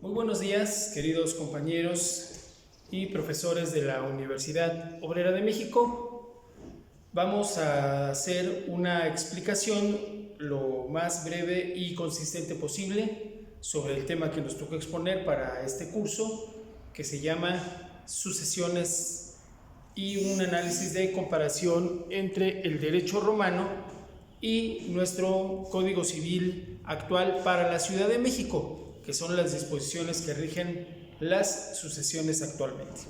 Muy buenos días, queridos compañeros y profesores de la Universidad Obrera de México. Vamos a hacer una explicación lo más breve y consistente posible sobre el tema que nos tocó exponer para este curso, que se llama Sucesiones y un análisis de comparación entre el derecho romano y nuestro Código Civil actual para la Ciudad de México, que son las disposiciones que rigen las sucesiones actualmente.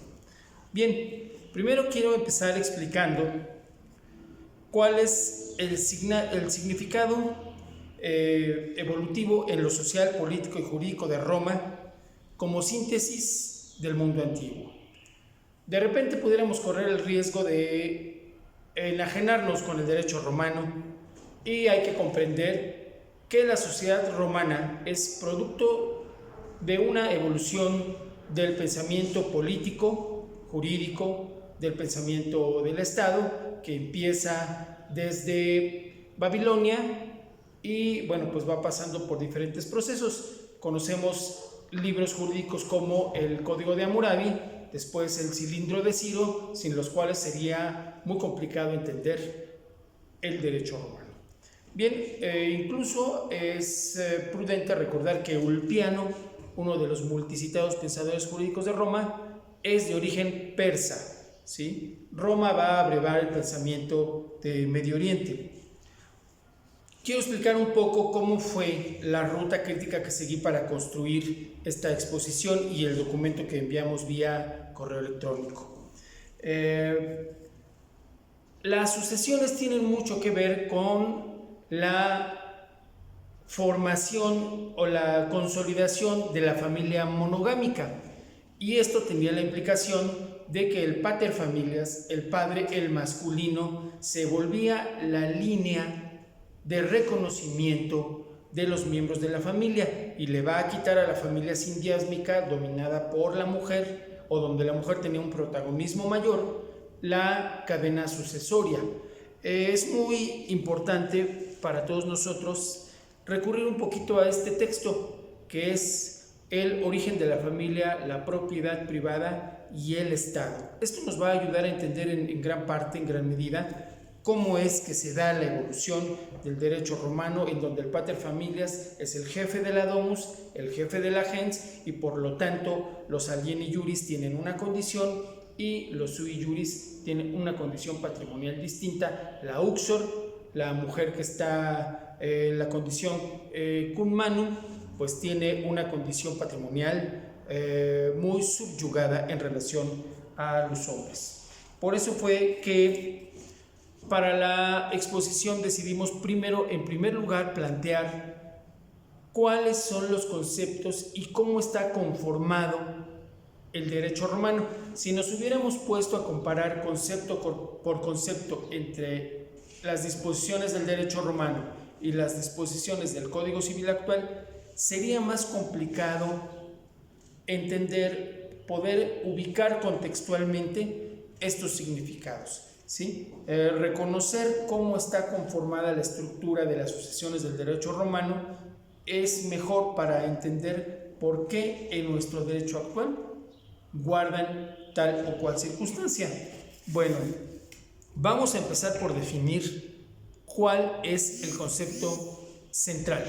Bien, primero quiero empezar explicando cuál es el significado evolutivo en lo social, político y jurídico de Roma como síntesis del mundo antiguo. De repente pudiéramos correr el riesgo de enajenarnos con el derecho romano, y hay que comprender que la sociedad romana es producto de una evolución del pensamiento político, jurídico, del pensamiento del Estado, que empieza desde Babilonia y pues va pasando por diferentes procesos. Conocemos libros jurídicos como el Código de Hammurabi, después el Cilindro de Ciro, sin los cuales sería muy complicado entender el derecho romano. Bien, incluso es prudente recordar que Ulpiano, uno de los multicitados pensadores jurídicos de Roma, es de origen persa, ¿sí? Roma va a abrevar el pensamiento de Medio Oriente. Quiero explicar un poco cómo fue la ruta crítica que seguí para construir esta exposición y el documento que enviamos vía correo electrónico. Las sucesiones tienen mucho que ver con la formación o la consolidación de la familia monogámica, y esto tenía la implicación de que el pater familias, el padre, el masculino, se volvía la línea de reconocimiento de los miembros de la familia y le va a quitar a la familia sindiásmica dominada por la mujer, o donde la mujer tenía un protagonismo mayor, la cadena sucesoria. Es muy importante para todos nosotros recurrir un poquito a este texto, que es el origen de la familia, la propiedad privada y el Estado. Esto nos va a ayudar a entender en gran parte, en gran medida, cómo es que se da la evolución del derecho romano, en donde el pater familias es el jefe de la domus, el jefe de la gens, y por lo tanto los alieni juris tienen una condición y los sui juris tienen una condición patrimonial distinta. La uxor, la mujer que está en la condición cum manum, pues tiene una condición patrimonial muy subyugada en relación a los hombres. Por eso fue que para la exposición decidimos en primer lugar, plantear cuáles son los conceptos y cómo está conformado el derecho romano. Si nos hubiéramos puesto a comparar concepto por concepto entre las disposiciones del derecho romano y las disposiciones del Código Civil actual, sería más complicado poder ubicar contextualmente estos significados, ¿sí? Reconocer cómo está conformada la estructura de las sucesiones del derecho romano es mejor para entender por qué en nuestro derecho actual guardan tal o cual circunstancia. Bueno, vamos a empezar por definir cuál es el concepto central.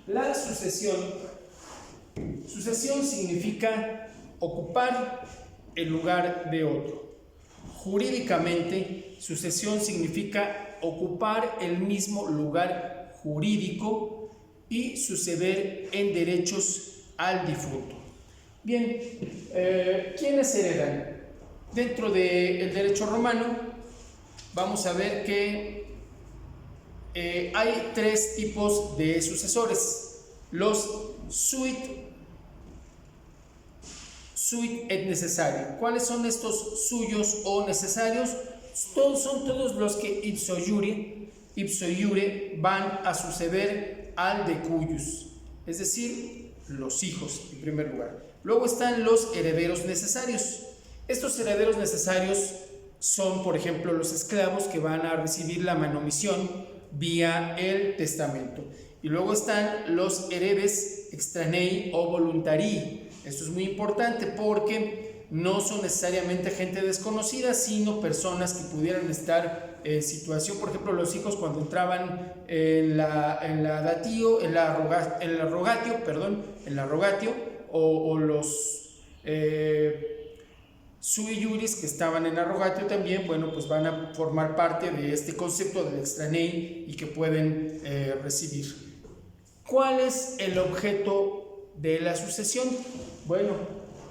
La sucesión significa ocupar el lugar de otro. Jurídicamente, sucesión significa ocupar el mismo lugar jurídico y suceder en derechos al difunto. Bien, ¿quiénes heredan? Dentro del derecho romano vamos a ver que hay tres tipos de sucesores: los suit et necessario. ¿Cuáles son estos suyos o necesarios? Son todos los que ipso iure van a suceder al de cuyus, es decir, los hijos en primer lugar. Luego están los herederos necesarios. Estos herederos necesarios son, por ejemplo, los esclavos que van a recibir la manomisión vía el testamento. Y luego están los heredes extraneí o voluntarii. Esto es muy importante porque no son necesariamente gente desconocida, sino personas que pudieran estar en situación, por ejemplo, los hijos cuando entraban en la rogatio, o los sui iuris que estaban en la rogatio también, bueno, pues van a formar parte de este concepto del extraneí y que pueden recibir. ¿Cuál es el objeto de la sucesión? Bueno,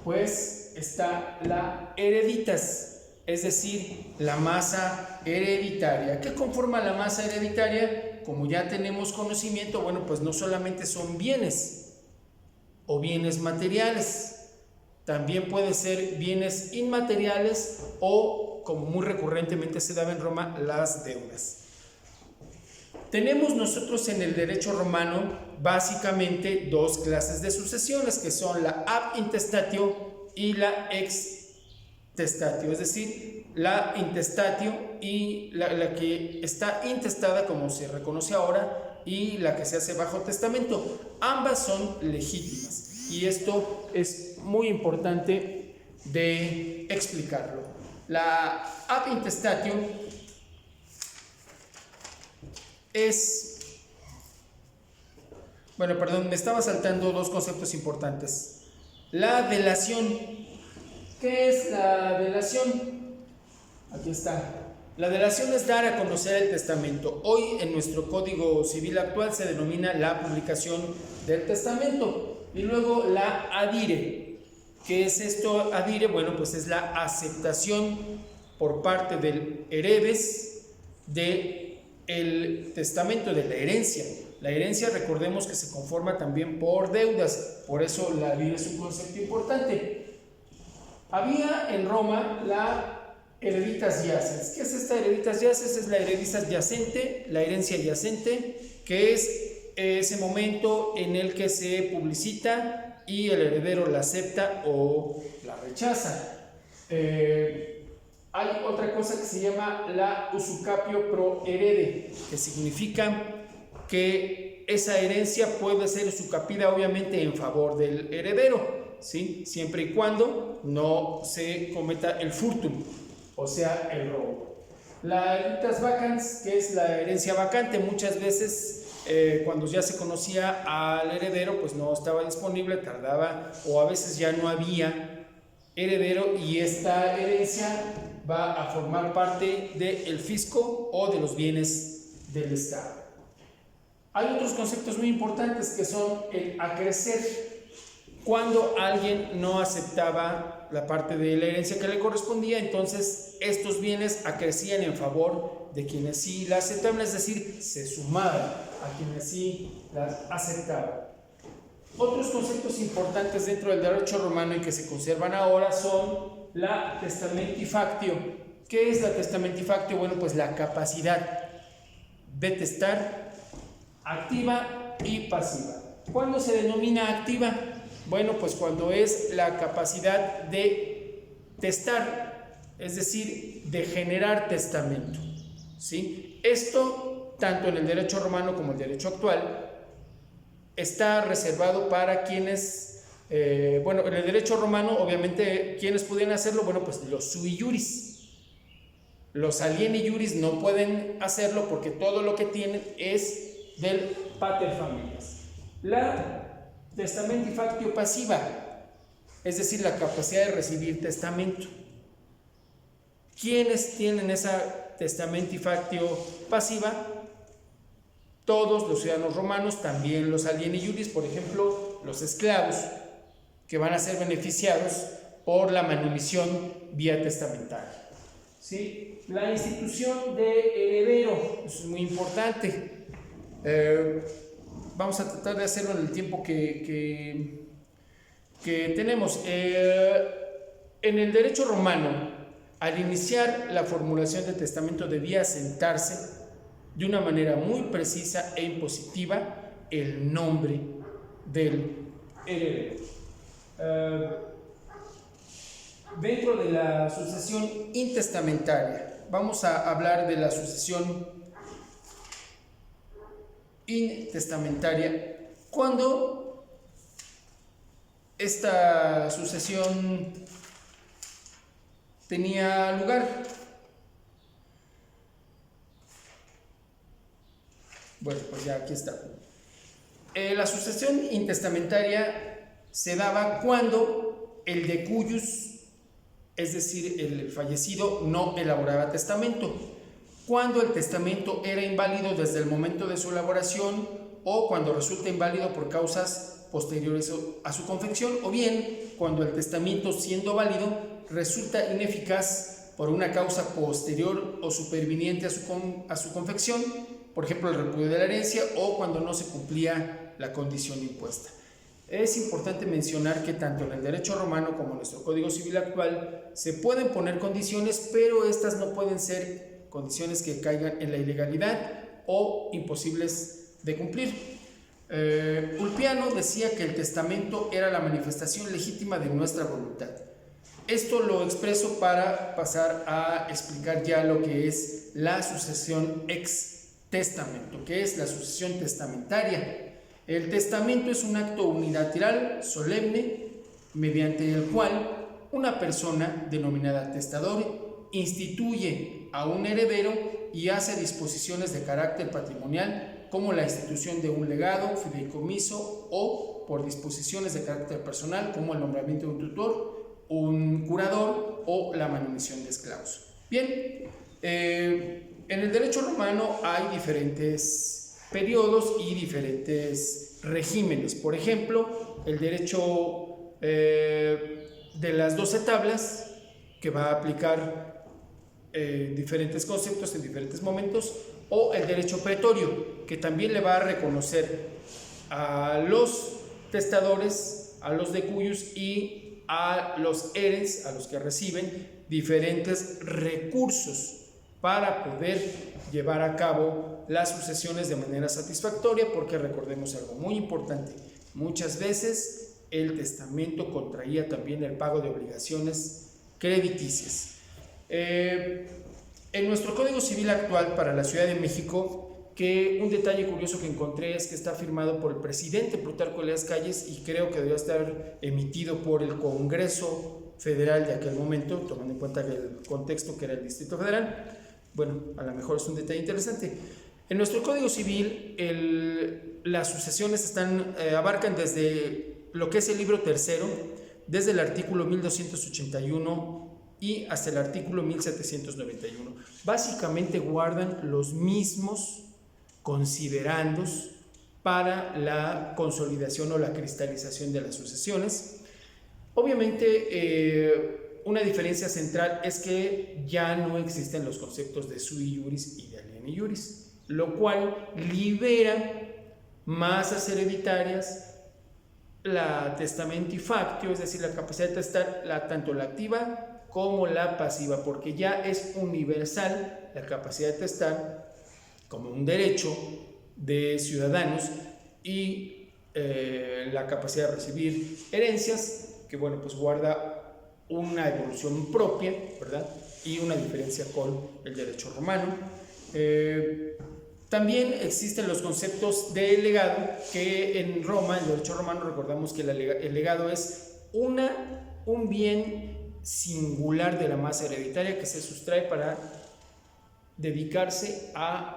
pues está la hereditas, es decir, la masa hereditaria. ¿Qué conforma la masa hereditaria? Como ya tenemos conocimiento, bueno, pues no solamente son bienes o bienes materiales, también puede ser bienes inmateriales o, como muy recurrentemente se daba en Roma, las deudas. Tenemos nosotros en el derecho romano básicamente dos clases de sucesiones, que son la ab intestatio y la ex testatio, es decir, la intestatio y la que está intestada, como se reconoce ahora, y la que se hace bajo testamento. Ambas son legítimas y esto es muy importante de explicarlo. La ab intestatio me estaba saltando dos conceptos importantes. La delación. ¿Qué es la delación? Aquí está. La delación es dar a conocer el testamento. Hoy en nuestro Código Civil actual se denomina la publicación del testamento. Y luego la adire. ¿Qué es esto adire? Bueno, pues es la aceptación por parte del heredes del testamento, de la herencia. La herencia, recordemos que se conforma también por deudas, por eso la adire es un concepto importante. Había en Roma la hereditas yaces. ¿Qué es esta hereditas yaces? Es la hereditas yacente, la herencia yacente, que es ese momento en el que se publicita y el heredero la acepta o la rechaza. Hay otra cosa que se llama la usucapio pro herede, que significa que esa herencia puede ser usucapida obviamente en favor del heredero, ¿sí? Siempre y cuando no se cometa el furtum, o sea, el robo. La hereditas vacans, que es la herencia vacante, muchas veces cuando ya se conocía al heredero, pues no estaba disponible, tardaba, o a veces ya no había heredero, y esta herencia va a formar parte del fisco o de los bienes del Estado. Hay otros conceptos muy importantes que son el acrecer. Cuando alguien no aceptaba la parte de la herencia que le correspondía, entonces estos bienes acrecían en favor de quienes sí la aceptaban, es decir, se sumaban a quienes sí las aceptaban. Otros conceptos importantes dentro del derecho romano y que se conservan ahora son la testamentifactio. ¿Qué es la testamentifactio? Bueno, pues la capacidad de testar activa y pasiva. ¿Cuándo se denomina activa? Bueno, pues cuando es la capacidad de testar, es decir, de generar testamento, ¿sí? Esto, tanto en el derecho romano como en el derecho actual, está reservado para quienes, en el derecho romano, obviamente, ¿quiénes podían hacerlo? Bueno, pues los sui iuris. Los alieni iuris no pueden hacerlo porque todo lo que tienen es del pater familias. La testamentifactio pasiva, es decir, la capacidad de recibir testamento. ¿Quiénes tienen esa testamentifactio pasiva? Todos los ciudadanos romanos, también los alieni iuris, por ejemplo, los esclavos, que van a ser beneficiados por la manumisión vía testamentaria. ¿Sí? La institución de heredero, eso es muy importante. Vamos a tratar de hacerlo en el tiempo que tenemos. En el derecho romano, al iniciar la formulación del testamento debía sentarse de una manera muy precisa e impositiva el nombre del heredero. Dentro de la sucesión intestamentaria, vamos a hablar de la sucesión intestamentaria, cuando esta sucesión tenía lugar. Bueno, pues ya aquí está. La sucesión intestamentaria se daba cuando el decujus, es decir, el fallecido, no elaboraba testamento, cuando el testamento era inválido desde el momento de su elaboración o cuando resulta inválido por causas posteriores a su confección, o bien cuando el testamento, siendo válido, resulta ineficaz por una causa posterior o superviniente a su confección, por ejemplo el repudio de la herencia, o cuando no se cumplía la condición impuesta. Es importante mencionar que tanto en el derecho romano como en nuestro Código Civil actual se pueden poner condiciones, pero estas no pueden ser condiciones que caigan en la ilegalidad o imposibles de cumplir. Ulpiano decía que el testamento era la manifestación legítima de nuestra voluntad. Esto lo expreso para pasar a explicar ya lo que es la sucesión ex testamento, que es la sucesión testamentaria. El testamento es un acto unilateral, solemne, mediante el cual una persona denominada testador instituye a un heredero y hace disposiciones de carácter patrimonial, como la institución de un legado, fideicomiso, o por disposiciones de carácter personal, como el nombramiento de un tutor, un curador o la manutención de esclavos. Bien, en el derecho romano hay diferentes periodos y diferentes regímenes. Por ejemplo, el derecho de las 12 tablas, que va a aplicar diferentes conceptos en diferentes momentos, o el derecho pretorio, que también le va a reconocer a los testadores, a los decujus y a los heres, a los que reciben, diferentes recursos para poder llevar a cabo las sucesiones de manera satisfactoria, porque recordemos algo muy importante: muchas veces el testamento contraía también el pago de obligaciones crediticias. En nuestro Código Civil actual para la Ciudad de México, que un detalle curioso que encontré es que está firmado por el presidente Plutarco Elías Calles y creo que debe estar emitido por el Congreso Federal de aquel momento, tomando en cuenta el contexto que era el Distrito Federal. Bueno, a lo mejor es un detalle interesante. En nuestro Código Civil las sucesiones abarcan desde lo que es el libro tercero, desde el artículo 1281 y hasta el artículo 1791. Básicamente guardan los mismos considerandos para la consolidación o la cristalización de las sucesiones. Obviamente, una diferencia central es que ya no existen los conceptos de sui iuris y de alieni iuris, lo cual libera masas hereditarias, la testamenti factio, es decir, la capacidad de testar tanto la activa como la pasiva, porque ya es universal la capacidad de testar como un derecho de ciudadanos y la capacidad de recibir herencias, que bueno, pues guarda una evolución propia, ¿verdad? Y una diferencia con el derecho romano. También existen los conceptos de legado, que en Roma, el derecho romano, recordamos que el legado es un bien singular de la masa hereditaria que se sustrae para dedicarse a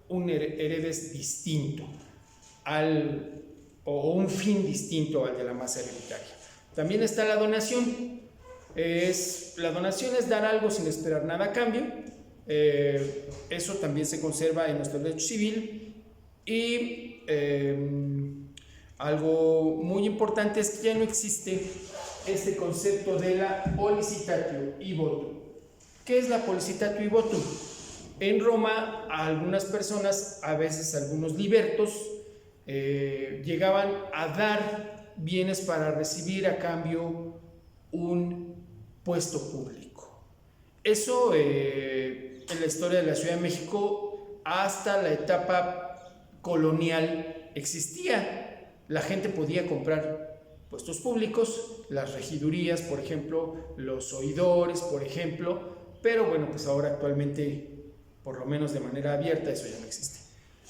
un heredes distinto o un fin distinto al de la masa hereditaria. También está la donación. La donación es dar algo sin esperar nada a cambio. Eso también se conserva en nuestro derecho civil. Y algo muy importante es que ya no existe este concepto de la policitatio y votum. ¿Qué es la policitatio y votum? En Roma, a algunas personas, a veces algunos libertos, llegaban a dar bienes para recibir a cambio un puesto público. Eso en la historia de la Ciudad de México, hasta la etapa colonial, existía. La gente podía comprar puestos públicos, las regidurías, por ejemplo, los oidores, por ejemplo, pero bueno, pues ahora actualmente, por lo menos de manera abierta, eso ya no existe.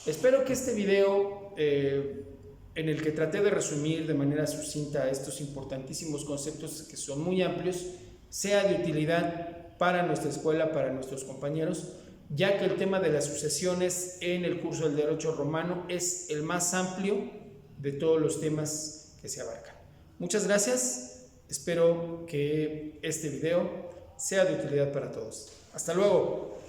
Espero que este video, en el que traté de resumir de manera sucinta estos importantísimos conceptos que son muy amplios, sea de utilidad para nuestra escuela, para nuestros compañeros, ya que el tema de las sucesiones en el curso del Derecho Romano es el más amplio de todos los temas que se abarcan. Muchas gracias, espero que este video sea de utilidad para todos. Hasta luego.